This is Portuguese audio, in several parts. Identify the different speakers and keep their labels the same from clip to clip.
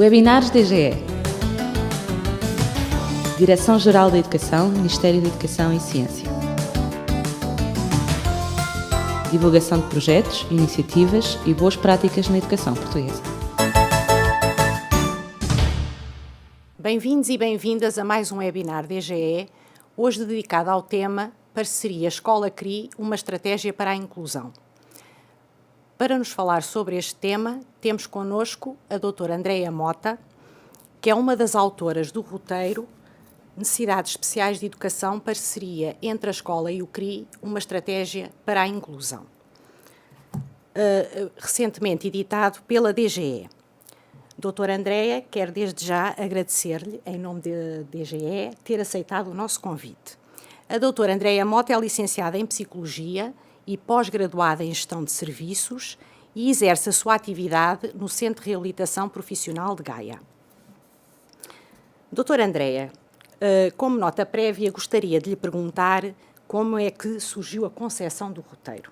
Speaker 1: Webinars DGE. Direção-Geral da Educação, Ministério da Educação e Ciência. Divulgação de projetos, iniciativas e boas práticas na educação portuguesa.
Speaker 2: Bem-vindos e bem-vindas a mais um webinar DGE, hoje dedicado ao tema Parceria Escola-CRI, uma estratégia para a inclusão. Para nos falar sobre este tema, temos connosco a doutora Andreia Mota, que é uma das autoras do roteiro Necessidades Especiais de Educação, Parceria entre a Escola e o CRI, uma estratégia para a inclusão, recentemente editado pela DGE. Doutora Andreia, quero desde já agradecer-lhe, em nome da DGE, ter aceitado o nosso convite. A doutora Andreia Mota é licenciada em Psicologia e pós-graduada em Gestão de Serviços e exerce a sua atividade no Centro de Reabilitação Profissional de Gaia. Doutora Andreia, como nota prévia, gostaria de lhe perguntar como é que surgiu a concepção do roteiro.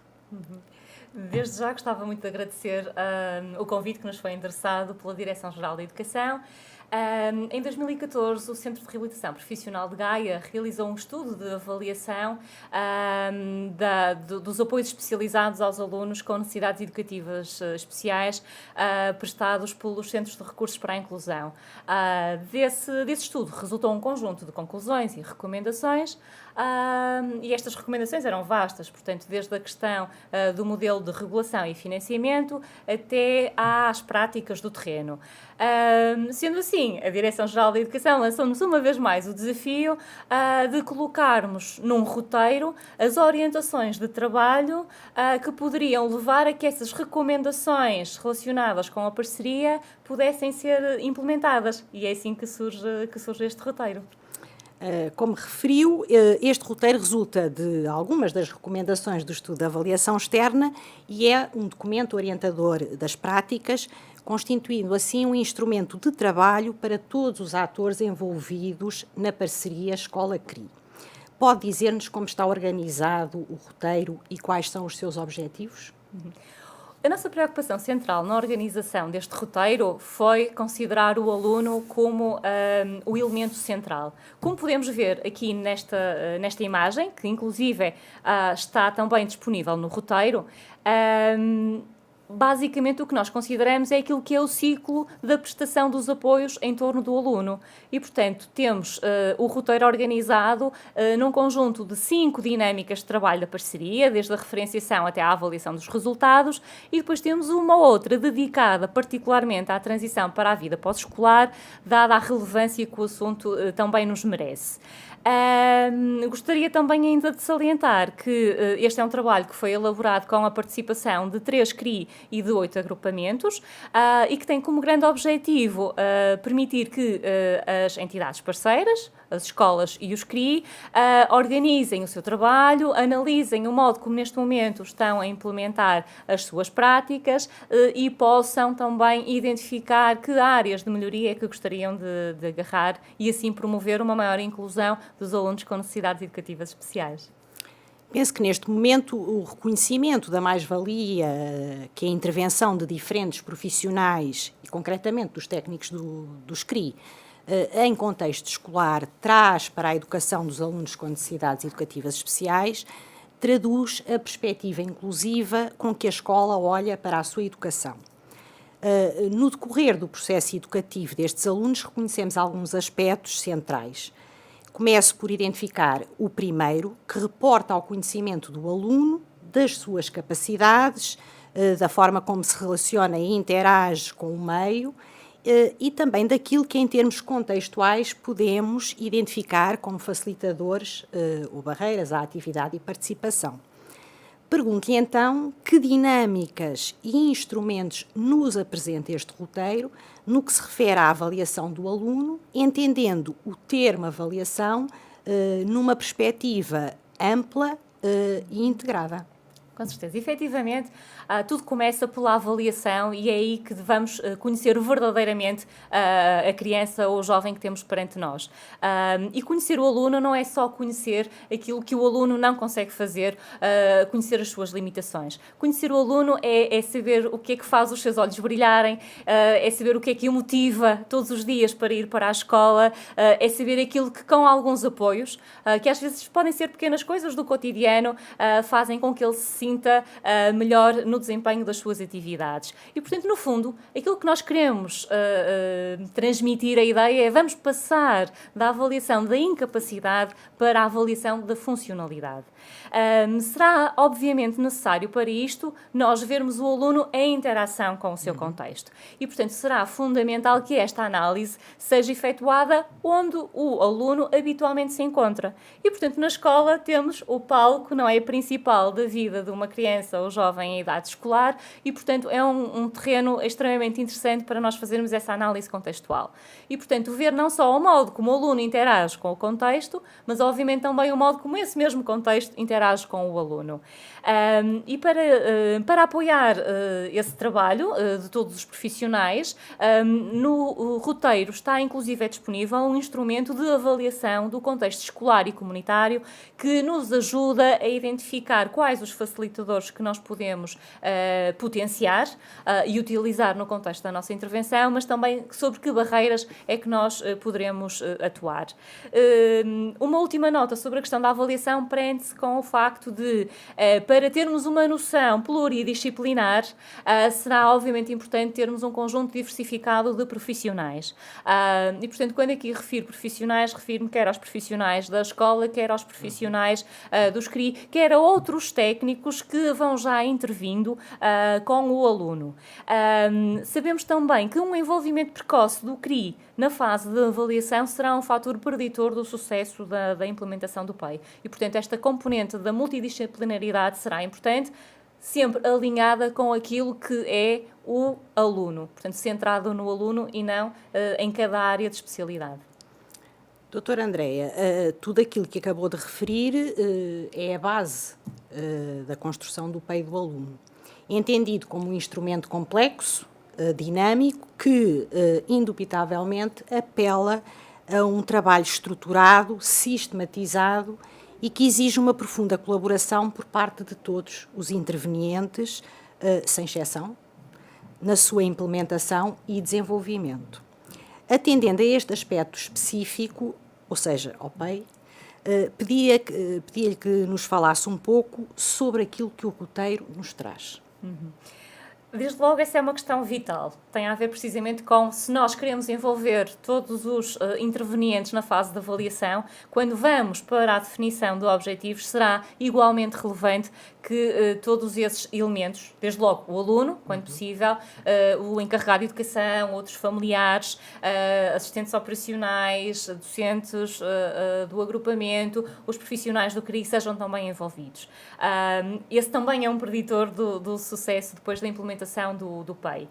Speaker 3: Desde já gostava muito de agradecer o convite que nos foi endereçado pela Direção-Geral da Educação. Em 2014, o Centro de Reabilitação Profissional de Gaia realizou um estudo de avaliação dos apoios especializados aos alunos com necessidades educativas especiais prestados pelos Centros de Recursos para a Inclusão. Desse estudo resultou um conjunto de conclusões e recomendações, e estas recomendações eram vastas, portanto, desde a questão do modelo de regulação e financiamento até às práticas do terreno. Sendo assim, a Direção-Geral da Educação lançou-nos uma vez mais o desafio de colocarmos num roteiro as orientações de trabalho que poderiam levar a que essas recomendações relacionadas com a parceria pudessem ser implementadas. E é assim que surge este roteiro.
Speaker 2: Como referiu, este roteiro resulta de algumas das recomendações do estudo de avaliação externa e é um documento orientador das práticas, constituindo assim um instrumento de trabalho para todos os atores envolvidos na parceria Escola-CRI. Pode dizer-nos como está organizado o roteiro e quais são os seus objetivos?
Speaker 3: A nossa preocupação central na organização deste roteiro foi considerar o aluno como o elemento central. Como podemos ver aqui nesta imagem, que inclusive está também disponível no roteiro, basicamente o que nós consideramos é aquilo que é o ciclo da prestação dos apoios em torno do aluno. E, portanto, temos o roteiro organizado num conjunto de 5 dinâmicas de trabalho da parceria, desde a referenciação até à avaliação dos resultados, e depois temos uma outra dedicada particularmente à transição para a vida pós-escolar, dada a relevância que o assunto também nos merece. Gostaria também ainda de salientar que este é um trabalho que foi elaborado com a participação de 3 CRI e de 8 agrupamentos e que tem como grande objetivo permitir que as entidades parceiras, as escolas e os CRI, organizem o seu trabalho, analisem o modo como neste momento estão a implementar as suas práticas e possam também identificar que áreas de melhoria é que gostariam de agarrar e assim promover uma maior inclusão dos alunos com necessidades educativas especiais.
Speaker 2: Penso que neste momento o reconhecimento da mais-valia, que é a intervenção de diferentes profissionais e concretamente dos técnicos dos CRI, em contexto escolar, traz para a educação dos alunos com necessidades educativas especiais, traduz a perspectiva inclusiva com que a escola olha para a sua educação. No decorrer do processo educativo destes alunos, reconhecemos alguns aspectos centrais. Começo por identificar o primeiro, que reporta ao conhecimento do aluno, das suas capacidades, da forma como se relaciona e interage com o meio e também daquilo que, em termos contextuais, podemos identificar como facilitadores ou barreiras à atividade e participação. Pergunto-lhe então que dinâmicas e instrumentos nos apresenta este roteiro no que se refere à avaliação do aluno, entendendo o termo avaliação numa perspectiva ampla e integrada.
Speaker 3: Com certeza. Efetivamente, tudo começa pela avaliação e é aí que vamos conhecer verdadeiramente a criança ou o jovem que temos perante nós. E conhecer o aluno não é só conhecer aquilo que o aluno não consegue fazer, conhecer as suas limitações. Conhecer o aluno é saber o que é que faz os seus olhos brilharem, é saber o que é o motiva todos os dias para ir para a escola, é saber aquilo que, com alguns apoios, que às vezes podem ser pequenas coisas do cotidiano, fazem com que ele se sinta melhor no desempenho das suas atividades. E, portanto, no fundo, aquilo que nós queremos transmitir a ideia é vamos passar da avaliação da incapacidade para a avaliação da funcionalidade. Será, obviamente, necessário para isto nós vermos o aluno em interação com o seu contexto. E, portanto, será fundamental que esta análise seja efetuada onde o aluno habitualmente se encontra. E, portanto, na escola temos o palco, não é, principal da vida de uma criança ou jovem em idade escolar e, portanto, é um terreno extremamente interessante para nós fazermos essa análise contextual. E, portanto, ver não só o modo como o aluno interage com o contexto, mas, obviamente, também o modo como esse mesmo contexto interage com o aluno. E para apoiar esse trabalho de todos os profissionais, no roteiro está, inclusive, disponível um instrumento de avaliação do contexto escolar e comunitário que nos ajuda a identificar quais os facilitadores que nós podemos potenciar e utilizar no contexto da nossa intervenção, mas também sobre que barreiras é que nós poderemos atuar. Uma última nota sobre a questão da avaliação prende-se com o facto de, para termos uma noção pluridisciplinar, será obviamente importante termos um conjunto diversificado de profissionais. E, portanto, quando aqui refiro profissionais, refiro-me quer aos profissionais da escola, quer aos profissionais dos CRI, quer a outros técnicos que vão já intervindo com o aluno. Sabemos também que um envolvimento precoce do CRI na fase de avaliação será um fator preditor do sucesso da implementação do PEI. E, portanto, esta componente da multidisciplinaridade será importante, sempre alinhada com aquilo que é o aluno. Portanto, centrado no aluno e não em cada área de especialidade.
Speaker 2: Doutora Andreia, tudo aquilo que acabou de referir é a base da construção do PEI do aluno. Entendido como um instrumento complexo, dinâmico, que indubitavelmente apela a um trabalho estruturado, sistematizado e que exige uma profunda colaboração por parte de todos os intervenientes, sem exceção, na sua implementação e desenvolvimento. Atendendo a este aspecto específico, ou seja, ao PEI, pedia-lhe que nos falasse um pouco sobre aquilo que o roteiro nos traz.
Speaker 3: Desde logo, essa é uma questão vital. Tem a ver precisamente com se nós queremos envolver todos os intervenientes na fase de avaliação, quando vamos para a definição de objetivos, será igualmente relevante que todos esses elementos, desde logo o aluno, quando possível, o encarregado de educação, outros familiares, assistentes operacionais, docentes do agrupamento, os profissionais do CRI sejam também envolvidos. Esse também é um preditor do sucesso depois da implementação do PEI.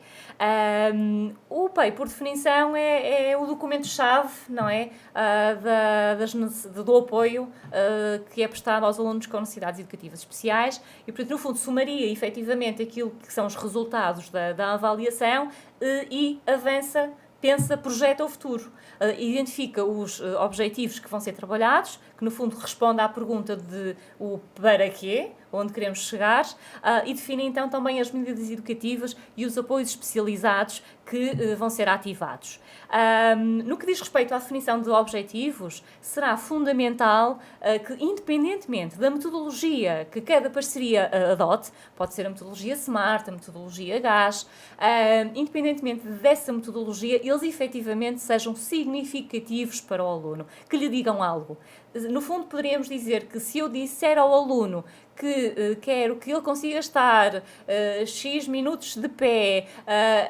Speaker 3: O PEI, por definição, é o documento-chave, não é? Do apoio que é prestado aos alunos com necessidades educativas especiais e, portanto, no fundo, sumaria efetivamente aquilo que são os resultados da avaliação e avança, pensa, projeta o futuro. Identifica os objetivos que vão ser trabalhados, que no fundo responde à pergunta de o para quê, onde queremos chegar, e define então também as medidas educativas e os apoios especializados que vão ser ativados. No que diz respeito à definição de objetivos, será fundamental que, independentemente da metodologia que cada parceria adote, pode ser a metodologia SMART, a metodologia GAS, independentemente dessa metodologia, eles efetivamente sejam significativos para o aluno, que lhe digam algo. No fundo, poderíamos dizer que se eu disser ao aluno que quero que ele consiga estar X minutos de pé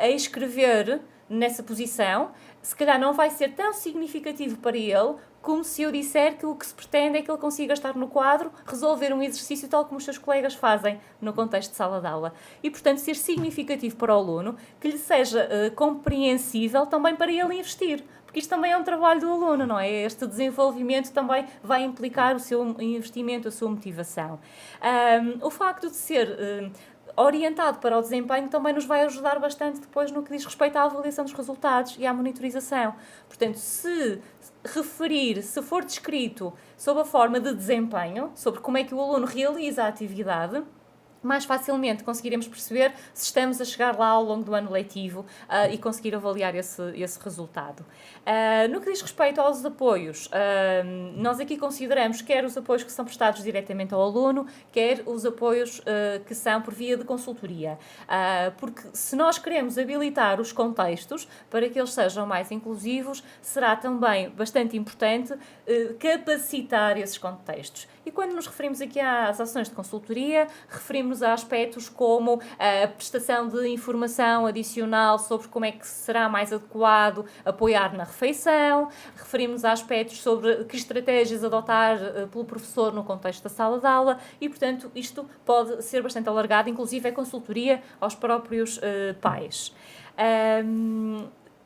Speaker 3: a escrever nessa posição, se calhar não vai ser tão significativo para ele como se eu disser que o que se pretende é que ele consiga estar no quadro, resolver um exercício tal como os seus colegas fazem no contexto de sala de aula. E, portanto, ser significativo para o aluno, que lhe seja compreensível também para ele investir. porque isto também é um trabalho do aluno, não é? Este desenvolvimento também vai implicar o seu investimento, a sua motivação. O facto de ser orientado para o desempenho também nos vai ajudar bastante depois no que diz respeito à avaliação dos resultados e à monitorização. Portanto, se for descrito sob a forma de desempenho, sobre como é que o aluno realiza a atividade, mais facilmente conseguiremos perceber se estamos a chegar lá ao longo do ano letivo e conseguir avaliar esse resultado. No que diz respeito aos apoios, nós aqui consideramos quer os apoios que são prestados diretamente ao aluno, quer os apoios que são por via de consultoria. Porque se nós queremos habilitar os contextos para que eles sejam mais inclusivos, será também bastante importante capacitar esses contextos. E quando nos referimos aqui às ações de consultoria, referimos a aspectos como a prestação de informação adicional sobre como é que será mais adequado apoiar na refeição, referimos a aspectos sobre que estratégias adotar pelo professor no contexto da sala de aula e, portanto, isto pode ser bastante alargado, inclusive é consultoria aos próprios pais.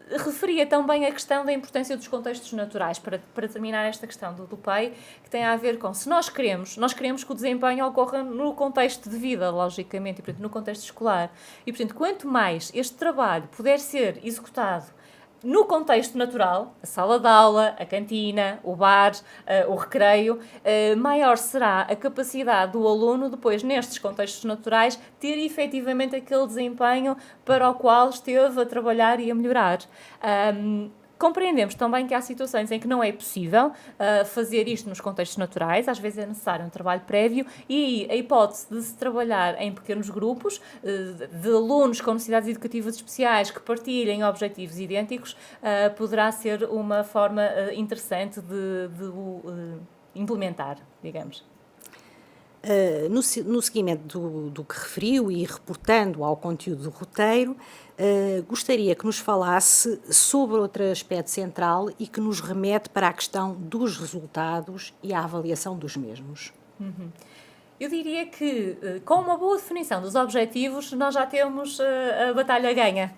Speaker 3: Referia também a questão da importância dos contextos naturais, para terminar esta questão do PEI, que tem a ver com, se nós queremos que o desempenho ocorra no contexto de vida, logicamente, e, portanto, no contexto escolar. E, portanto, quanto mais este trabalho puder ser executado no contexto natural, a sala de aula, a cantina, o bar, o recreio, maior será a capacidade do aluno depois, nestes contextos naturais, ter efetivamente aquele desempenho para o qual esteve a trabalhar e a melhorar. Compreendemos também que há situações em que não é possível fazer isto nos contextos naturais, às vezes é necessário um trabalho prévio e a hipótese de se trabalhar em pequenos grupos de alunos com necessidades educativas especiais que partilhem objetivos idênticos poderá ser uma forma interessante de o implementar, digamos.
Speaker 2: No seguimento do que referiu e reportando ao conteúdo do roteiro, gostaria que nos falasse sobre outro aspecto central e que nos remete para a questão dos resultados e a avaliação dos mesmos.
Speaker 3: Eu diria que, com uma boa definição dos objetivos, nós já temos a batalha ganha.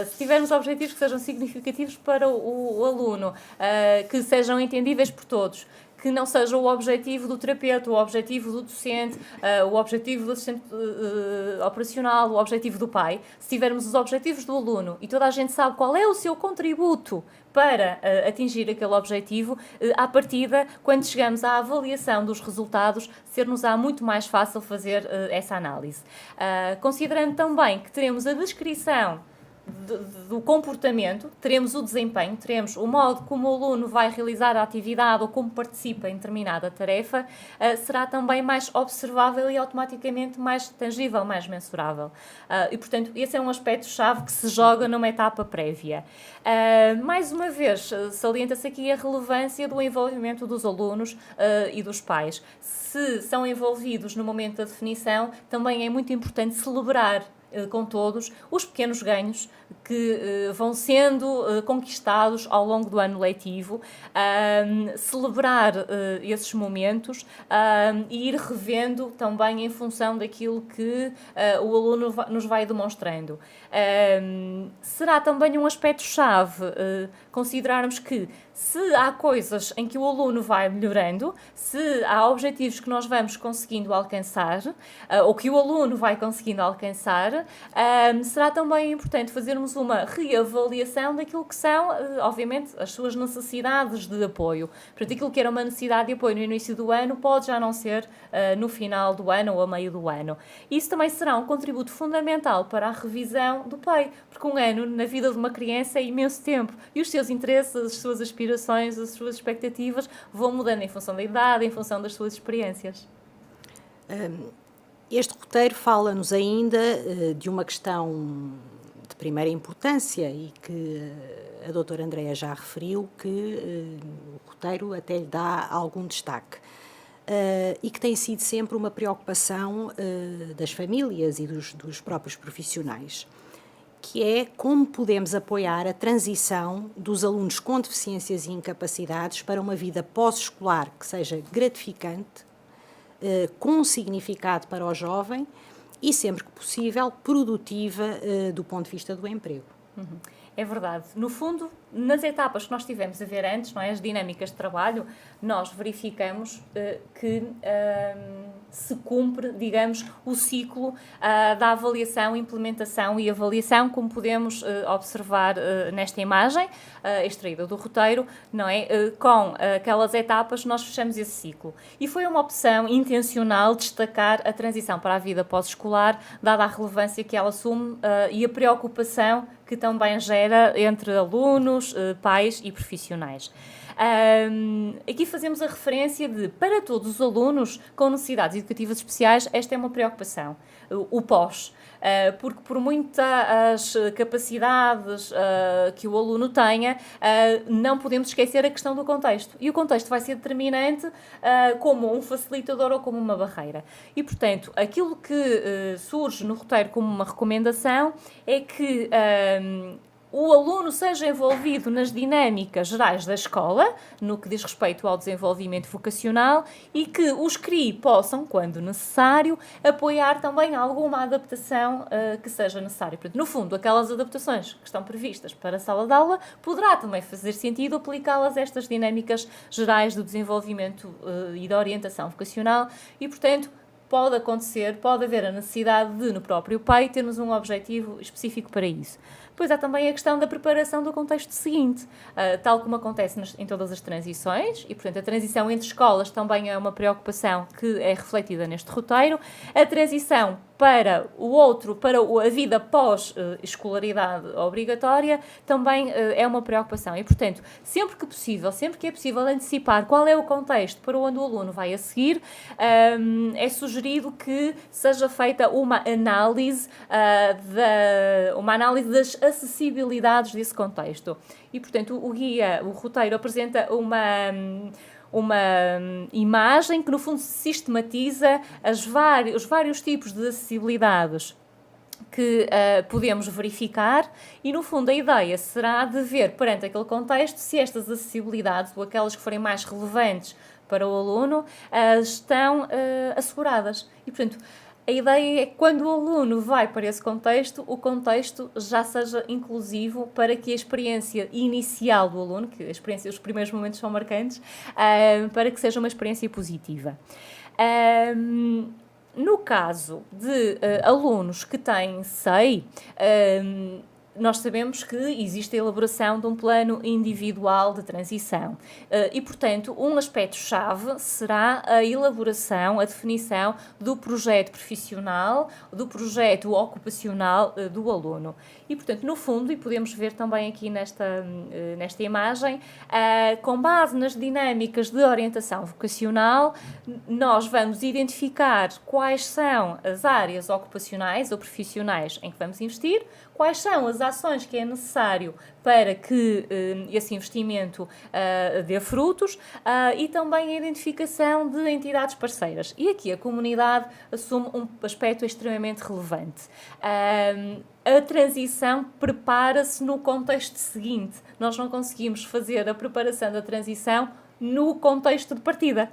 Speaker 3: Se tivermos objetivos que sejam significativos para o aluno, que sejam entendíveis por todos, que não seja o objetivo do terapeuta, o objetivo do docente, o objetivo do assistente operacional, o objetivo do pai. Se tivermos os objetivos do aluno e toda a gente sabe qual é o seu contributo para atingir aquele objetivo, à partida, quando chegamos à avaliação dos resultados, ser-nos-á muito mais fácil fazer essa análise. Considerando também que teremos a descrição do comportamento, teremos o desempenho, teremos o modo como o aluno vai realizar a atividade ou como participa em determinada tarefa, será também mais observável e automaticamente mais tangível, mais mensurável. E, portanto, esse é um aspecto-chave que se joga numa etapa prévia. Mais uma vez, salienta-se aqui a relevância do envolvimento dos alunos e dos pais. Se são envolvidos no momento da definição, também é muito importante celebrar com todos os pequenos ganhos que vão sendo conquistados ao longo do ano letivo, celebrar esses momentos e ir revendo também em função daquilo que o aluno nos vai demonstrando. Será também um aspecto-chave considerarmos que se há coisas em que o aluno vai melhorando, se há objetivos que nós vamos conseguindo alcançar, ou que o aluno vai conseguindo alcançar, será também importante fazermos uma reavaliação daquilo que são, obviamente, as suas necessidades de apoio. Portanto, aquilo que era uma necessidade de apoio no início do ano pode já não ser no final do ano ou a meio do ano. Isso também será um contributo fundamental para a revisão do PEI, porque um ano na vida de uma criança é imenso tempo e os seus interesses, as suas aspirações, as suas expectativas vão mudando em função da idade, em função das suas experiências.
Speaker 2: Este roteiro fala-nos ainda de uma questão de primeira importância e que a doutora Andreia já referiu, que o roteiro até lhe dá algum destaque. E que tem sido sempre uma preocupação das famílias e dos próprios profissionais, que é como podemos apoiar a transição dos alunos com deficiências e incapacidades para uma vida pós-escolar que seja gratificante, com significado para o jovem e, sempre que possível, produtiva do ponto de vista do emprego.
Speaker 3: É verdade. No fundo, nas etapas que nós tivemos a ver antes, não é, as dinâmicas de trabalho, nós verificamos que se cumpre, digamos, o ciclo da avaliação, implementação e avaliação, como podemos observar nesta imagem, extraída do roteiro, não é? Com aquelas etapas, nós fechamos esse ciclo. E foi uma opção intencional destacar a transição para a vida pós-escolar, dada a relevância que ela assume e a preocupação que também gera entre alunos, pais e profissionais. Aqui fazemos a referência de, para todos os alunos com necessidades educativas especiais, esta é uma preocupação, o pós. Porque por muitas capacidades que o aluno tenha, não podemos esquecer a questão do contexto. E o contexto vai ser determinante como um facilitador ou como uma barreira. E, portanto, aquilo que surge no roteiro como uma recomendação é que o aluno seja envolvido nas dinâmicas gerais da escola, no que diz respeito ao desenvolvimento vocacional, e que os CRI possam, quando necessário, apoiar também alguma adaptação que seja necessária. Portanto, no fundo, aquelas adaptações que estão previstas para a sala de aula, poderá também fazer sentido aplicá-las a estas dinâmicas gerais do desenvolvimento e da orientação vocacional e, portanto, pode acontecer, pode haver a necessidade de, no próprio PAI, termos um objetivo específico para isso. Depois há também a questão da preparação do contexto seguinte, tal como acontece em todas as transições, e, portanto, a transição entre escolas também é uma preocupação que é refletida neste roteiro. A transição para a vida pós-escolaridade obrigatória, também é uma preocupação. E, portanto, sempre que é possível antecipar qual é o contexto para onde o aluno vai a seguir, é sugerido que seja feita uma análise das acessibilidades desse contexto. E, portanto, o roteiro apresenta uma imagem que, no fundo, sistematiza os vários tipos de acessibilidades que podemos verificar e, no fundo, a ideia será de ver, perante aquele contexto, se estas acessibilidades, ou aquelas que forem mais relevantes para o aluno, estão asseguradas. E, portanto, a ideia é que quando o aluno vai para esse contexto, o contexto já seja inclusivo para que a experiência inicial do aluno, que os primeiros momentos são marcantes, para que seja uma experiência positiva. No caso de alunos que têm SEI, nós sabemos que existe a elaboração de um plano individual de transição e, portanto, um aspecto-chave será a elaboração, a definição do projeto profissional, do projeto ocupacional do aluno. E, portanto, no fundo, e podemos ver também aqui nesta imagem, com base nas dinâmicas de orientação vocacional, nós vamos identificar quais são as áreas ocupacionais ou profissionais em que vamos investir, quais são as ações que é necessário para que esse investimento dê frutos e também a identificação de entidades parceiras. E aqui a comunidade assume um aspecto extremamente relevante. A transição prepara-se no contexto seguinte. Nós não conseguimos fazer a preparação da transição no contexto de partida.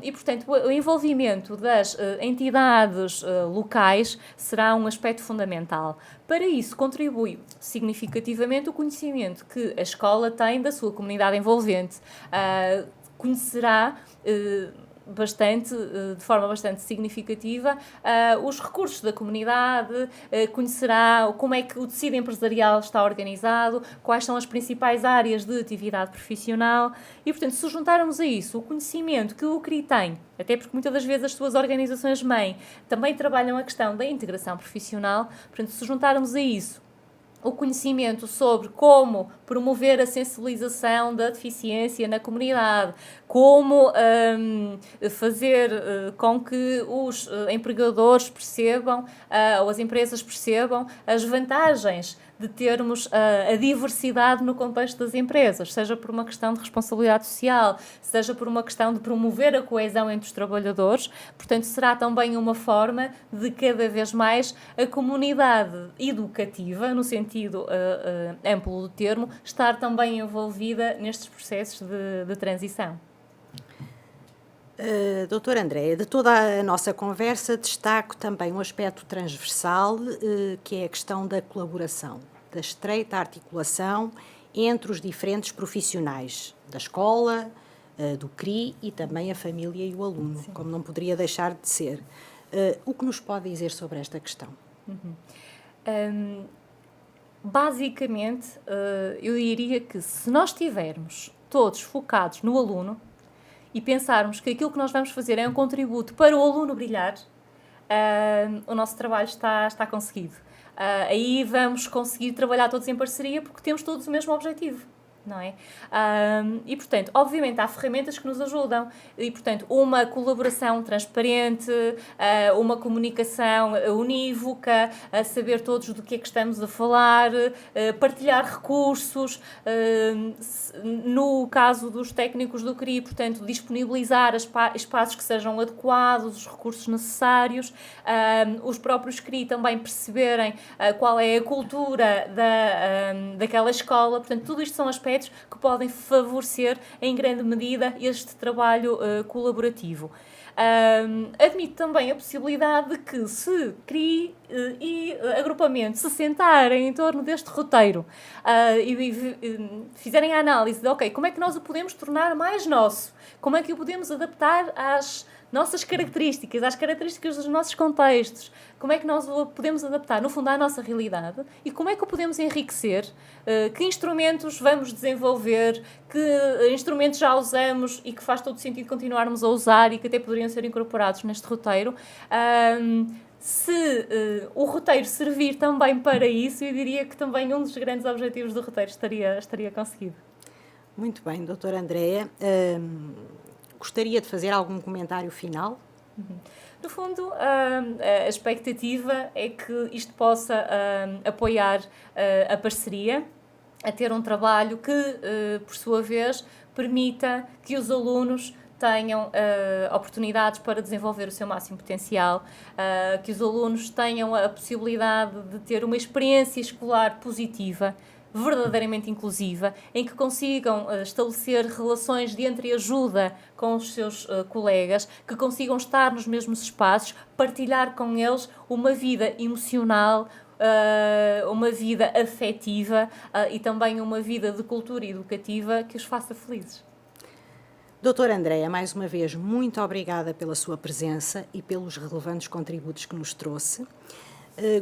Speaker 3: E, portanto, o envolvimento das entidades locais será um aspecto fundamental. Para isso, contribui significativamente o conhecimento que a escola tem da sua comunidade envolvente. Conhecerá de forma bastante significativa os recursos da comunidade, conhecerá como é que o tecido empresarial está organizado, quais são as principais áreas de atividade profissional e, portanto, se juntarmos a isso o conhecimento que o CRI tem, até porque muitas das vezes as suas organizações-mãe também trabalham a questão da integração profissional, portanto, se juntarmos a isso o conhecimento sobre como promover a sensibilização da deficiência na comunidade, como fazer com que os empregadores percebam, ou as empresas percebam, as vantagens de termos a diversidade no contexto das empresas, seja por uma questão de responsabilidade social, seja por uma questão de promover a coesão entre os trabalhadores. Portanto, será também uma forma de cada vez mais a comunidade educativa, no sentido amplo do termo, estar também envolvida nestes processos de transição.
Speaker 2: Doutora Andréia, de toda a nossa conversa destaco também um aspecto transversal, que é a questão da colaboração. da estreita articulação entre os diferentes profissionais da escola, do CRI e também a família e o aluno, sim, como não poderia deixar de ser. O que nos pode dizer sobre esta questão?
Speaker 3: Basicamente, eu diria que se nós estivermos todos focados no aluno e pensarmos que aquilo que nós vamos fazer é um contributo para o aluno brilhar, o nosso trabalho está conseguido. Aí vamos conseguir trabalhar todos em parceria porque temos todos o mesmo objetivo, não é? E, portanto, obviamente há ferramentas que nos ajudam e, portanto, uma colaboração transparente, uma comunicação unívoca, a saber todos do que é que estamos a falar, partilhar recursos, no caso dos técnicos do CRI, portanto, disponibilizar espaços que sejam adequados, os recursos necessários, os próprios CRI também perceberem qual é a cultura daquela escola, portanto, tudo isto são aspectos que podem favorecer em grande medida este trabalho colaborativo. Admito também a possibilidade de que se CRI e agrupamento se sentarem em torno deste roteiro e fizerem a análise de, ok, como é que nós o podemos tornar mais nosso? Como é que o podemos adaptar às nossas características, às características dos nossos contextos, como é que nós o podemos adaptar, no fundo, à nossa realidade e como é que o podemos enriquecer, que instrumentos vamos desenvolver, que instrumentos já usamos e que faz todo sentido continuarmos a usar e que até poderiam ser incorporados neste roteiro. Se o roteiro servir também para isso, eu diria que também um dos grandes objetivos do roteiro estaria conseguido.
Speaker 2: Muito bem, doutora Andréa. Gostaria de fazer algum comentário final?
Speaker 3: No fundo, a expectativa é que isto possa apoiar a parceria, a ter um trabalho que, por sua vez, permita que os alunos tenham oportunidades para desenvolver o seu máximo potencial, que os alunos tenham a possibilidade de ter uma experiência escolar positiva, verdadeiramente inclusiva, em que consigam estabelecer relações de entreajuda com os seus colegas, que consigam estar nos mesmos espaços, partilhar com eles uma vida emocional, uma vida afetiva e também uma vida de cultura educativa que os faça felizes.
Speaker 2: Doutora Andréa, mais uma vez, muito obrigada pela sua presença e pelos relevantes contributos que nos trouxe.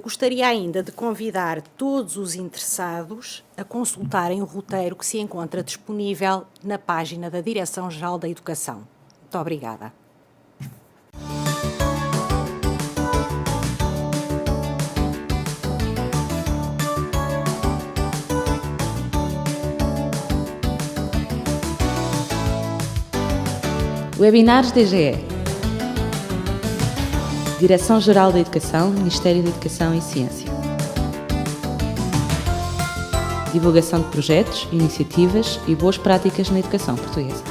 Speaker 2: Gostaria ainda de convidar todos os interessados a consultarem o roteiro que se encontra disponível na página da Direção-Geral da Educação. Muito obrigada.
Speaker 1: Webinars DGE. Direção-Geral da Educação, Ministério da Educação e Ciência. Divulgação de projetos, iniciativas e boas práticas na educação portuguesa.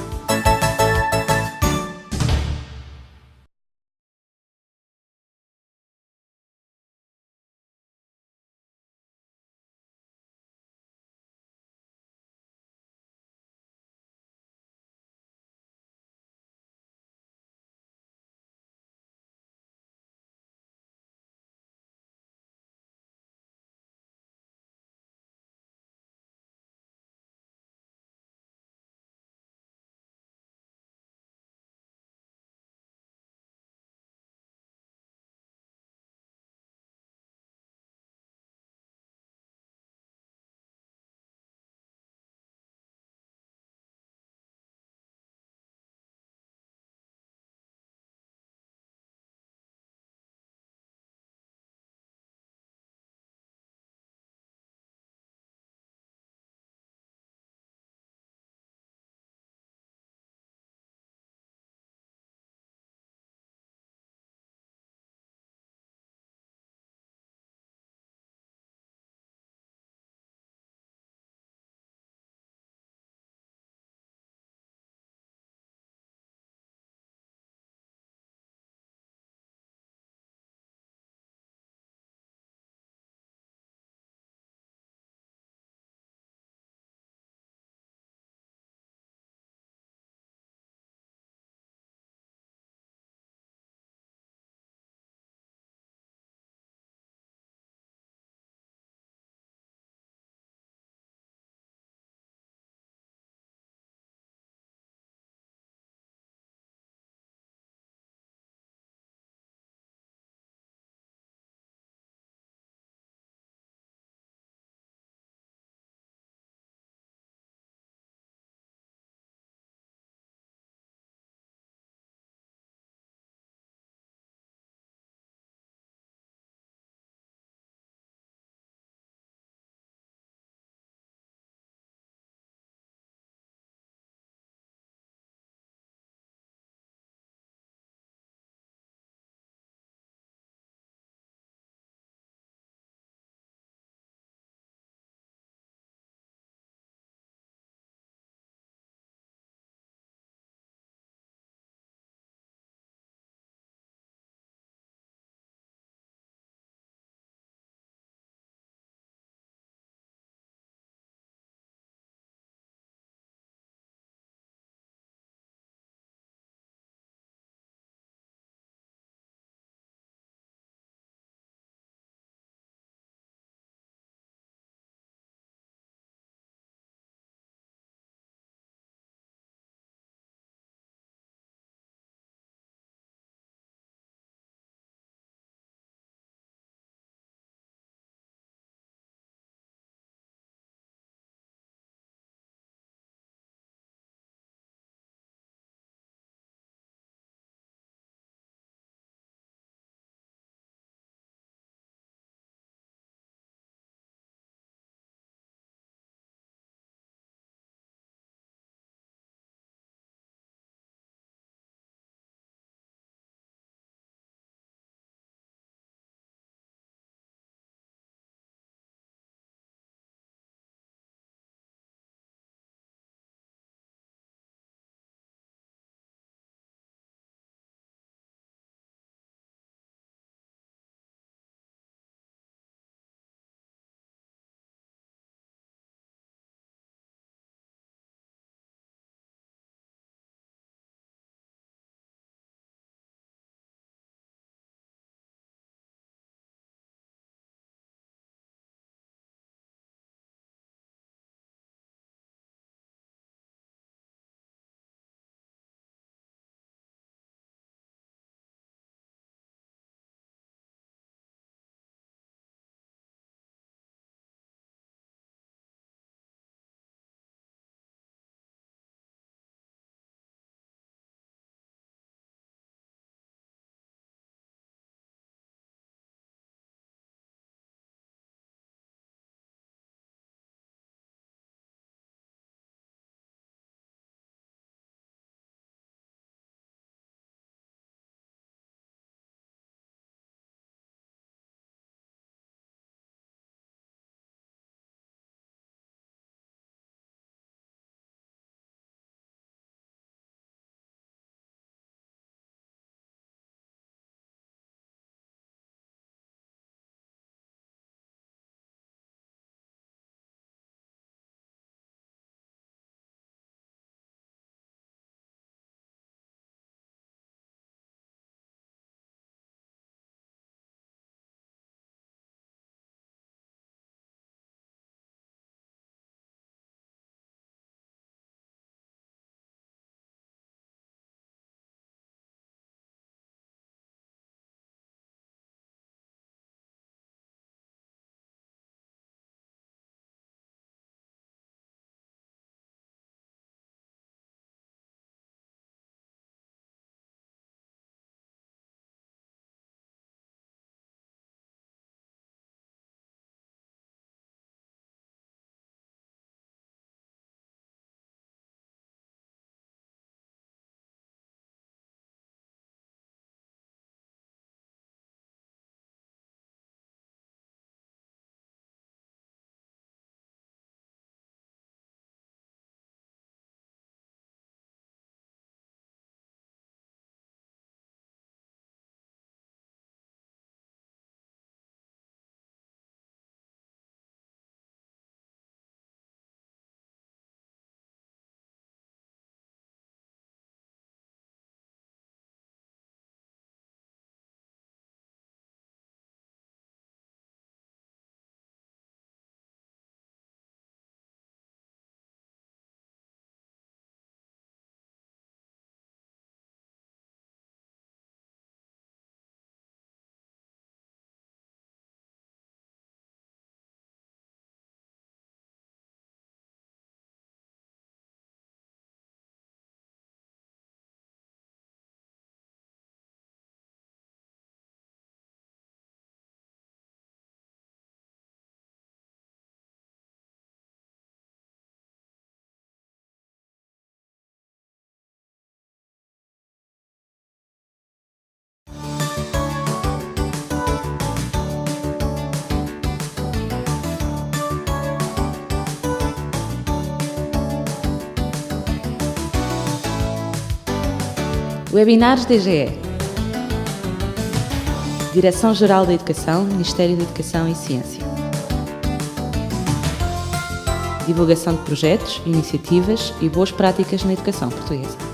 Speaker 1: Webinars DGE. Direção-Geral da Educação, Ministério da Educação e Ciência. Divulgação de projetos, iniciativas e boas práticas na educação portuguesa.